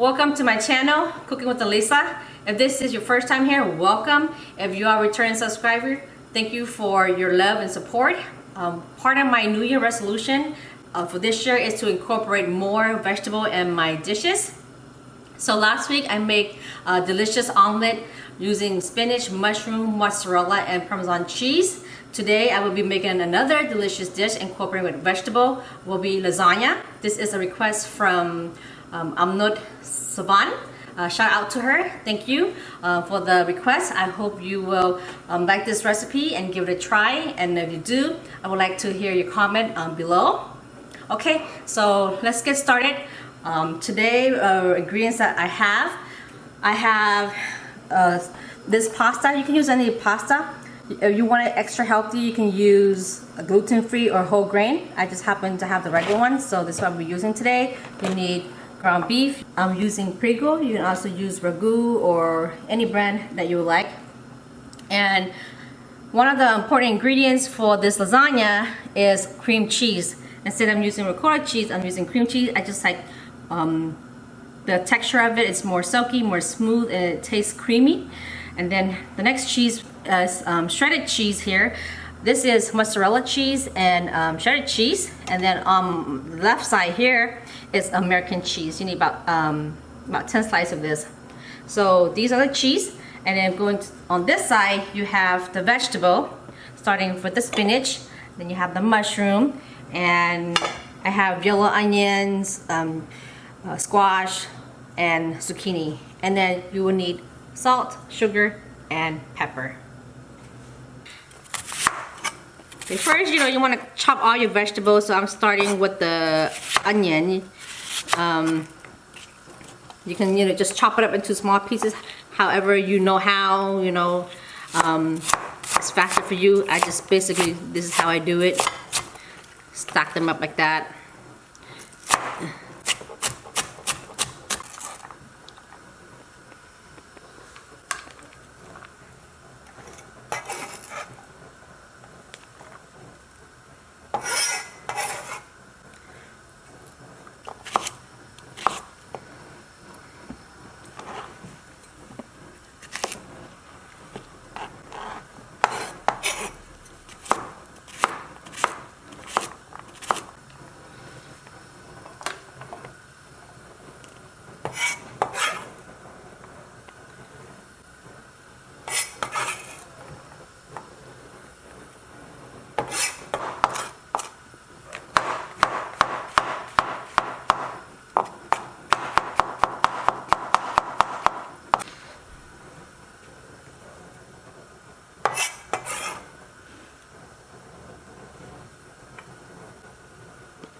Welcome to my channel, Cooking with Elisa. If this is your first time here, welcome. If you are a returning subscriber, thank you for your love and support. Part of my New Year resolution for this year is to incorporate more vegetable in my dishes. So last week I made a delicious omelet using spinach, mushroom, mozzarella, and Parmesan cheese. Today I will be making another delicious dish incorporating with vegetable, will be lasagna. This is a request from Amnot Savan. Shout out to her. Thank you for the request. I hope you will like this recipe and give it a try. And if you do, I would like to hear your comment below. Okay, so let's get started. Today, ingredients that I have this pasta. You can use any pasta. If you want it extra healthy, you can use a gluten-free or whole grain. I just happen to have the regular one, so this is what we're using today. You need ground beef. I'm using Prego. You can also use Ragu or any brand that you like. And one of the important ingredients for this lasagna is cream cheese. Instead of using ricotta cheese, I'm using cream cheese. I just like the texture of it. It's more silky, more smooth, and it tastes creamy. And then the next cheese is shredded cheese here. This is mozzarella cheese and shredded cheese. And then on the left side here is American cheese. You need about 10 slices of this. So these are the cheese. And then going on this side, you have the vegetable, starting with the spinach. Then you have the mushroom. And I have yellow onions, squash, and zucchini. And then you will need salt, sugar, and pepper. Okay, first, you want to chop all your vegetables. So I'm starting with the onion. You can just chop it up into small pieces, however you know how. It's faster for you. I just basically, this is how I do it. Stack them up like that.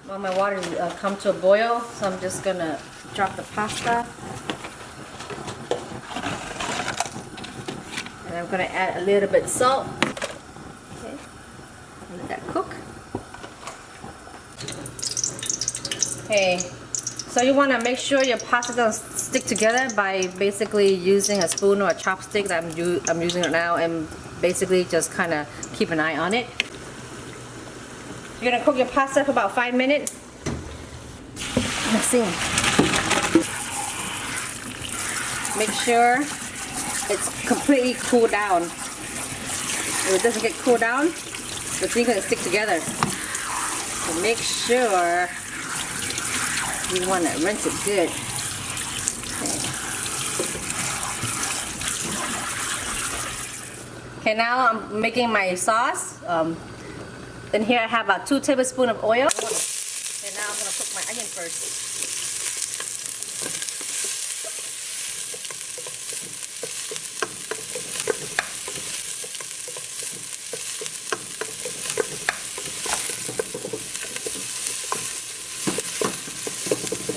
Well, my water's come to a boil, so I'm just gonna drop the pasta. And I'm gonna add a little bit of salt. Okay, let that cook. Okay, so you wanna make sure your pasta doesn't stick together by basically using a spoon or a chopstick that I'm using it now, and basically just kind of keep an eye on it. You're gonna cook your pasta for about 5 minutes. Let's see. Make sure it's completely cooled down. If it doesn't get cooled down, the thing's gonna stick together. So make sure you wanna rinse it good. Okay, now I'm making my sauce. Then here I have about 2 tablespoons of oil. And now I'm going to cook my onion first.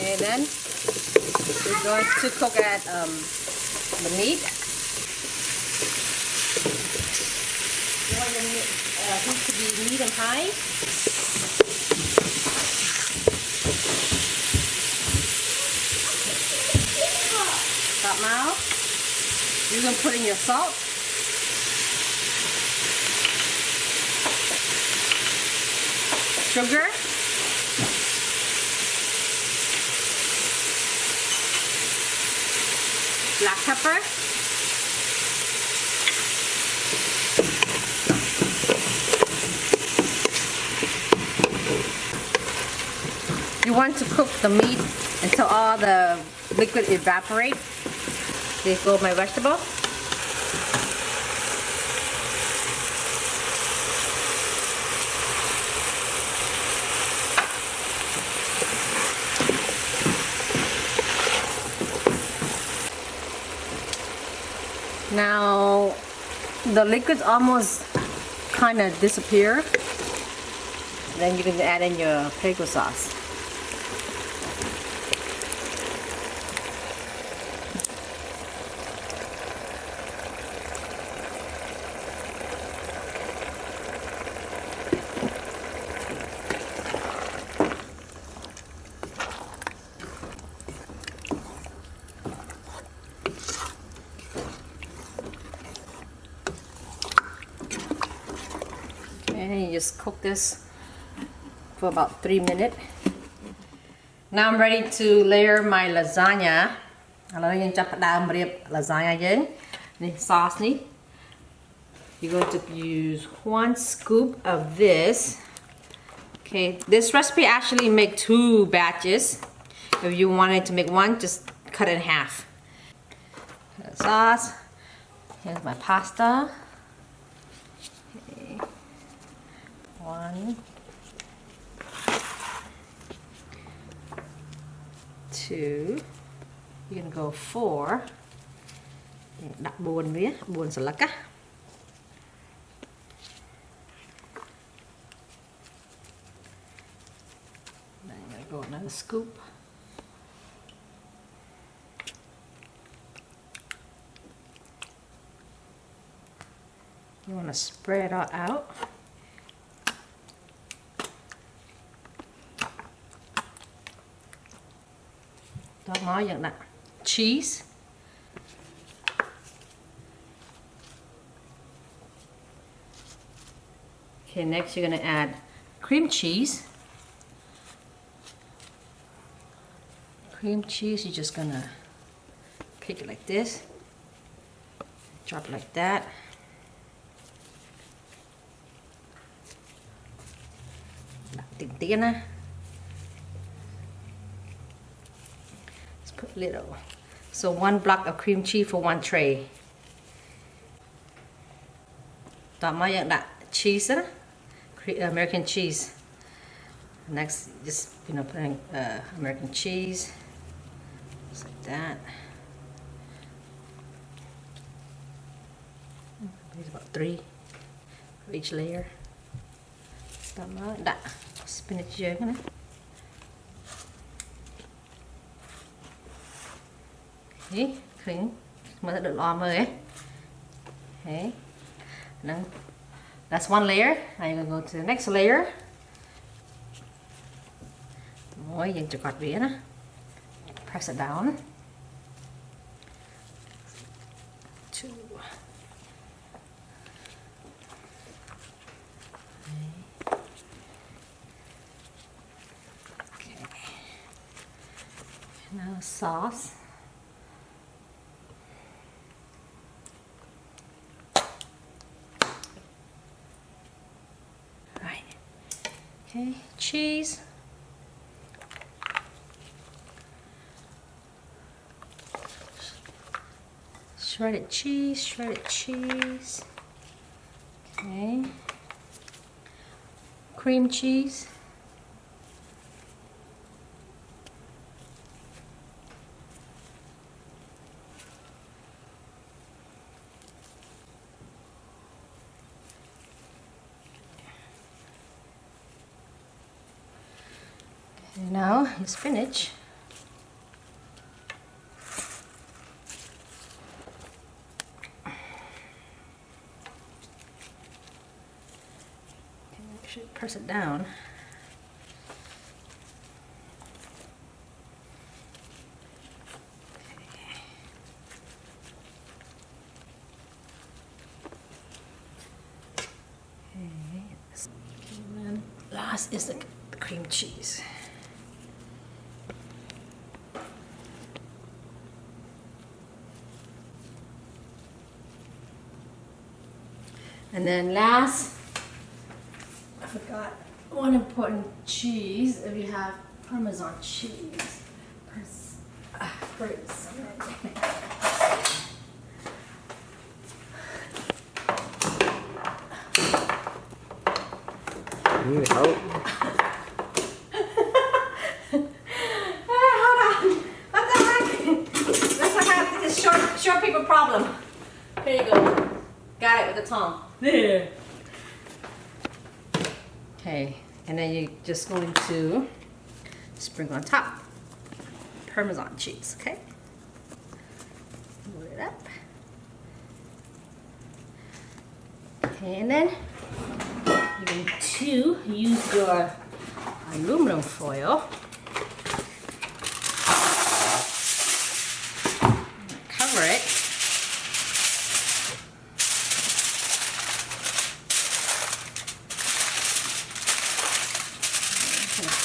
And then we're going to cook at the meat. You want the meat to be medium high. Stop now. You're going to put in your salt. Sugar. black pepper. You want to cook the meat until all the liquid evaporates. There go my vegetable. Now the liquids almost kind of disappear. Then you can add in your Prego sauce. And you just cook this for about 3 minutes. Now I'm ready to layer my lasagna. Lasagna sauce. You're going to use 1 scoop of this. Okay, this recipe actually make 2 batches. If you wanted to make 1, just cut it in half. Sauce. Here's my pasta. 1, 2, you're gonna go 4. Đặt buồn với buồn sả lắc á. Then I'm gonna go another scoop. You want to spread it all out. Don't nói dạng that cheese. Okay, next you're gonna add cream cheese. Cream cheese, you're just gonna pick it like this, drop it like that. Let's put little. So 1 block of cream cheese for 1 tray. Tạm mấy dạng that cheese đó. American cheese. Next, just putting American cheese, just like that. Maybe about 3 for each layer. That spinach here, okay, clean. Mới được lo mới. Okay, then that's 1 layer. Now you're gonna go to the next layer. Mỗi dần chụp quạt vía đó. Press it down. 2. Okay. Now sauce. Right. Okay, cheese. Shredded cheese. Okay. Cream cheese. Okay, now your spinach. Should press it down. Okay. And then last is the cream cheese. And then last, I forgot one important cheese. If you have Parmesan cheese. Need help? Hold on. What the heck? That's like this short paper problem. Here you go. Got it with the tongue. There. Okay, and then you're just going to sprinkle on top Parmesan cheese, okay? Load it up. Okay, and then you're going to use your aluminum foil. Cover it.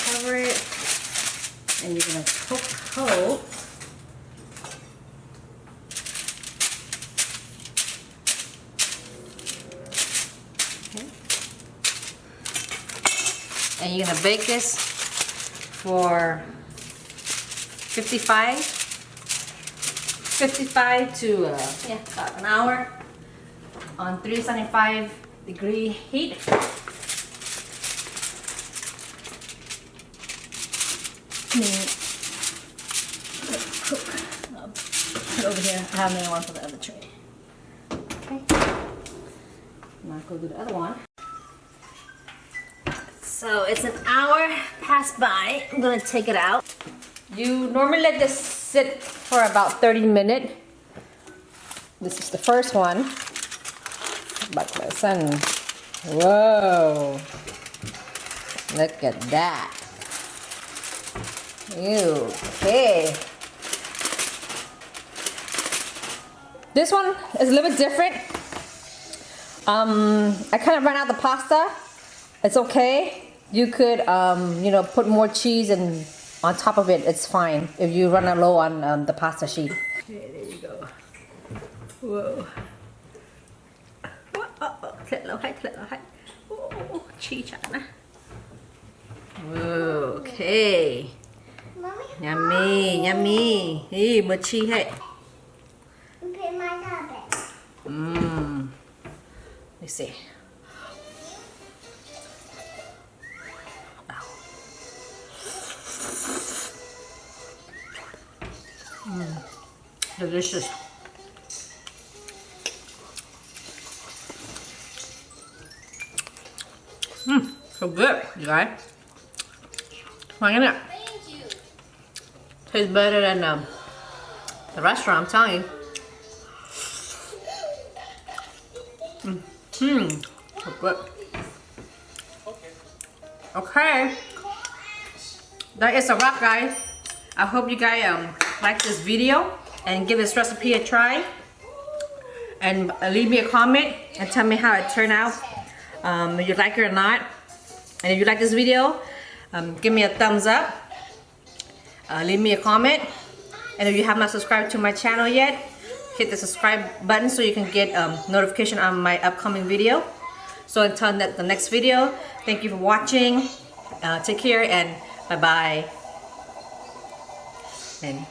Cover it, and you're gonna coat. Okay. And you're gonna bake this for 55 to about an hour on 375-degree heat. Put it over here. I have another one for the other tray. Okay. Now go do the other one. So it's an hour passed by. I'm gonna take it out. You normally let this sit for about 30 minutes. This is the first one. But my son, whoa! Look at that. Ew, okay. This one is a little bit different. I kind of ran out the pasta. It's okay. You could, put more cheese and on top of it. It's fine if you run out low on the pasta sheet. Okay, there you go. Whoa. Whoa, okay. Yummy, yummy. Hey, mochi hey. Okay, my rabbit. Let's see. Delicious. So good, you guys. Try it. Tastes better than the restaurant, I'm telling you. So good. Okay. That is a wrap, guys. I hope you guys like this video and give this recipe a try. And leave me a comment and tell me how it turned out. If you like it or not. And if you like this video, give me a thumbs up. Leave me a comment. And if you have not subscribed to my channel yet, hit the subscribe button so you can get notification on my upcoming video. So until the next video, thank you for watching. Take care and bye-bye. And